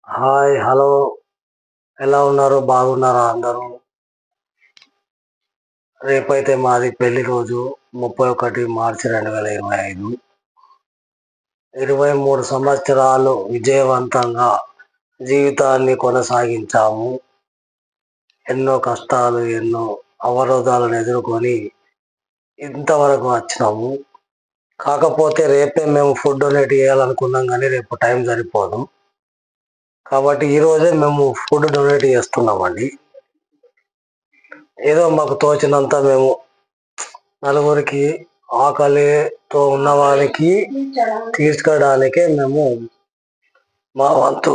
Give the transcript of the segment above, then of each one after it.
Hi! Hello! ఎలా ఉన్నారు? బాగున్నారా అందరూ? రేపైతే మాది పెళ్లి రోజు 31 మార్చి 2025. 23 సంవత్సరాలు విజయవంతంగా జీవితాన్ని కొనసాగించాము. ఎన్నో కష్టాలు, ఎన్నో అవరోధాలను ఎదుర్కొని ఇంతవరకు వచ్చినాము. కాకపోతే రేపే మేము ఫుడ్ డొనేట్ చేయాలనుకున్నాం కానీ రేపు టైం సరిపోదు. కాబట్టి ఈరోజే మేము ఫుడ్ డొనేట్ చేస్తున్నామండి. ఏదో మాకు తోచినంత మేము నలుగురికి ఆకలితో ఉన్నవారికి తీర్చుకోవడానికే మేము మా వంతు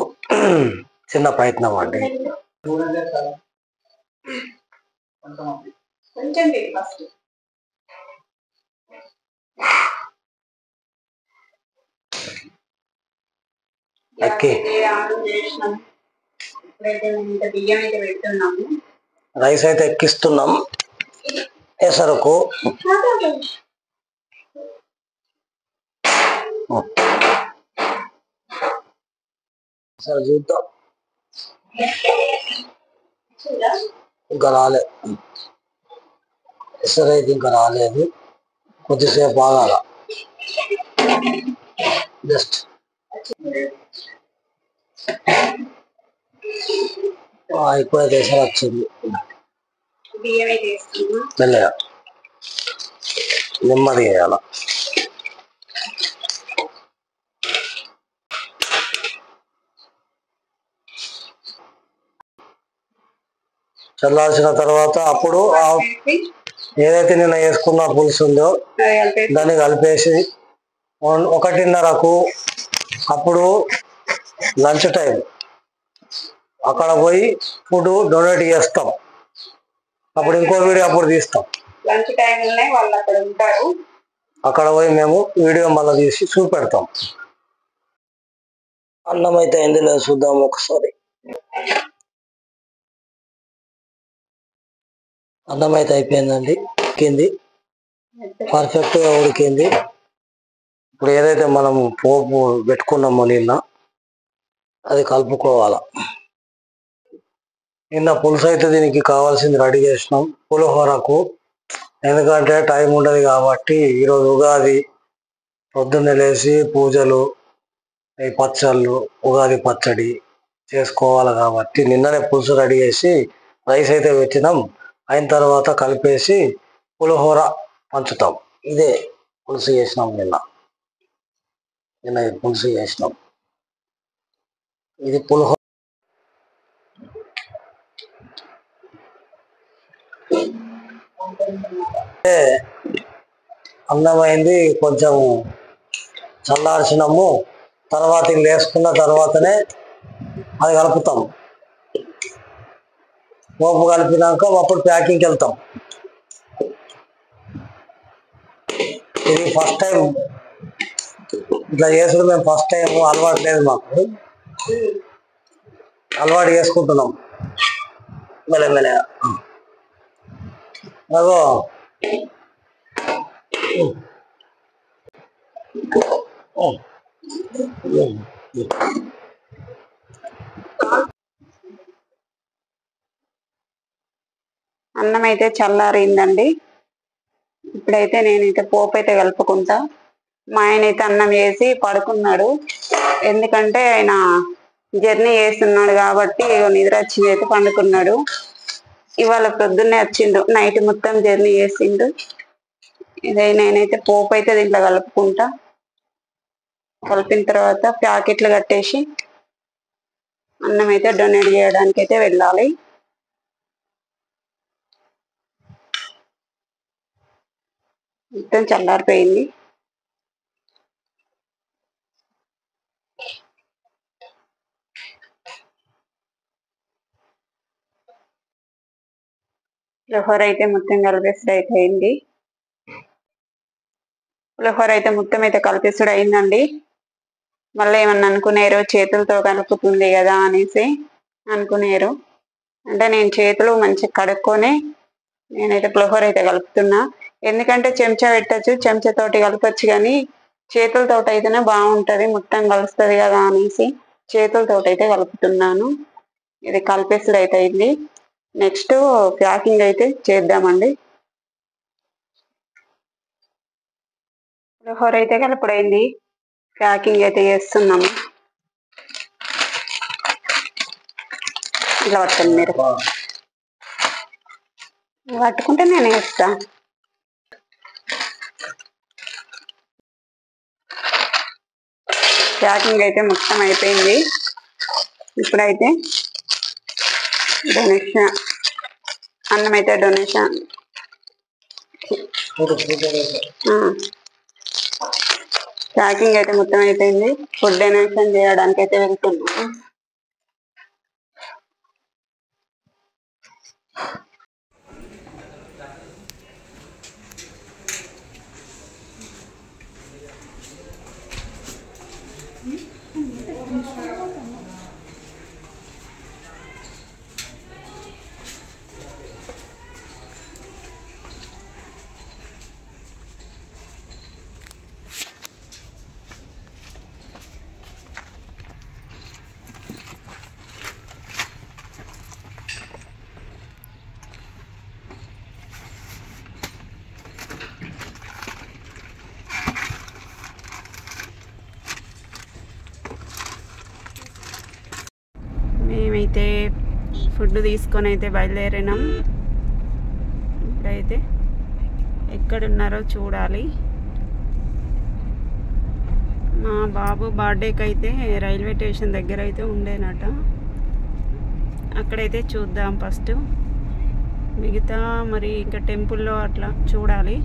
చిన్న ప్రయత్నం అండి. రైస్ అయితే ఎక్కిస్తున్నాం. ఎసరుకు సరే చూద్దాం. ఇంకా రాలే, ఎసరు అయితే ఇంకా రాలేదు. కొద్దిసేపు ఆగాల. జస్ట్ అయిపోయేది. ఎసరు వచ్చింది. మెల్లగా నెమ్మది వేయాల. చల్లార్చిన తర్వాత అప్పుడు ఏదైతే నిన్న వేసుకున్న పులుసు ఉందో దాన్ని కలిపేసి 1:30కు అప్పుడు లంచ్ టైం అక్కడ పోయి ఫుడ్ డొనేట్ చేస్తాం. అప్పుడు ఇంకో వీడియో అప్పుడు తీస్తాం. లంచ్ టైంలోనే వాళ్ళు అక్కడ ఉంటారు. అక్కడ పోయి మేము వీడియో మళ్ళీ తీసి చూపెడతాం. అన్నం అయితే అయింది లేదు చూద్దాం ఒకసారి. అన్నం అయితే అయిపోయిందండి. ఉడికింది, పర్ఫెక్ట్గా ఉడికింది. ఇప్పుడు ఏదైతే మనము పోపు పెట్టుకున్నామో నిన్న అది కలుపుకోవాలి. నిన్న పులుసు అయితే దీనికి కావాల్సింది రెడీ చేసినాం పులిహోరకు. ఎందుకంటే టైం ఉండదు కాబట్టి ఈరోజు ఉగాది పొద్దున్నే లేచి పూజలు, ఈ పచ్చళ్ళు, ఉగాది పచ్చడి చేసుకోవాలి కాబట్టి నిన్ననే పులుసు రెడీ చేసి రైస్ అయితే పెట్టినాం. అయిన తర్వాత కలిపేసి పులిహోర పంచుతాం. ఇదే పులుసు చేసినాం నిన్న పులుసు చేసినాం. ఇది పులిహోర. అన్నం అయింది, కొంచెం చల్లార్చినాము. తర్వాత ఇల్లు వేసుకున్న తర్వాతనే అది కలుపుతాం. పోపు కలిపినాక అప్పుడు ప్యాకింగ్కి వెళ్తాం. ఇది ఫస్ట్ టైం ఇట్లా చేసుడు. మేము ఫస్ట్ టైం, అలవాటు లేదు మాకు. అలవాటు చేసుకుంటున్నాం మెల్లమెల్లగా. అగో అన్నం అయితే చల్లారిందండి. ఇప్పుడైతే నేనైతే పోపు అయితే కలుపుకుంటా. మా ఆయన అయితే అన్నం వేసి పడుకున్నాడు. ఎందుకంటే ఆయన జర్నీ చేస్తున్నాడు కాబట్టి నిద్ర వచ్చింది అయితే పండుకున్నాడు. ఇవాళ పొద్దున్నే వచ్చిండు, నైట్ మొత్తం జర్నీ చేసిండు. ఇదే నేనైతే పోపు అయితే దీంట్లో కలుపుకుంటా. కలిపిన తర్వాత ప్యాకెట్లు కట్టేసి అన్నం అయితే డొనేట్ చేయడానికి అయితే వెళ్ళాలి. మొత్తం చల్లారిపోయింది. పులిహోర అయితే మొత్తం కలిపేసుడు అయిపోయింది. పులిహోర అయితే మొత్తం అయితే కలిపేసుడు అయిందండి. మళ్ళీ ఏమన్నా అనుకునేరు, చేతులతో కలుపుతుంది కదా అనేసి అనుకునేరు. అంటే నేను చేతులు మంచిగా కడుక్కొని నేనైతే పులిహోర అయితే కలుపుతున్నా. ఎందుకంటే చెంచా పెట్టచ్చు, చెంచాతోటి కలపచ్చు, కానీ చేతులతో అయితేనే బాగుంటది, మొత్తం కలుస్తుంది కదా అనేసి చేతులతో అయితే కలుపుతున్నాను. ఇది కలిపేసుడు అయితే అయింది. నెక్స్ట్ ప్యాకింగ్ అయితే చేద్దామండి. పులిహోర అయితే కలుపుడైంది. ప్యాకింగ్ అయితే చేస్తున్నాము. ఇలా పట్టండి, మీరు పట్టుకుంటే నేను వేస్తా. ప్యాకింగ్ అయితే మొత్తం అయిపోయింది. ఇప్పుడైతే డొనేషన్ అన్నం అయితే డొనేషన్ ప్యాకింగ్ అయితే మొత్తం అయిపోయింది. ఫుడ్ డొనేషన్ చేయడానికి అయితే వెళ్తున్నాము. మేమైతే ఫుడ్ తీసుకొని అయితే బయలుదేరినాం. ఇప్పుడైతే ఎక్కడున్నారో చూడాలి. మా బాబు బర్త్డేకి అయితే రైల్వే స్టేషన్ దగ్గర అయితే ఉండేనట. అక్కడైతే చూద్దాం ఫస్ట్. మిగతా మరి ఇంకా టెంపుల్లో అట్లా చూడాలి.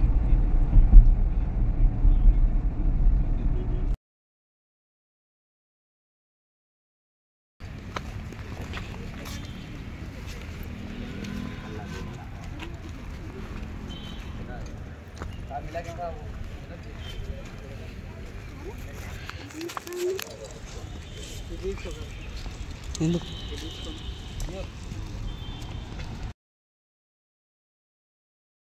ఎందుకు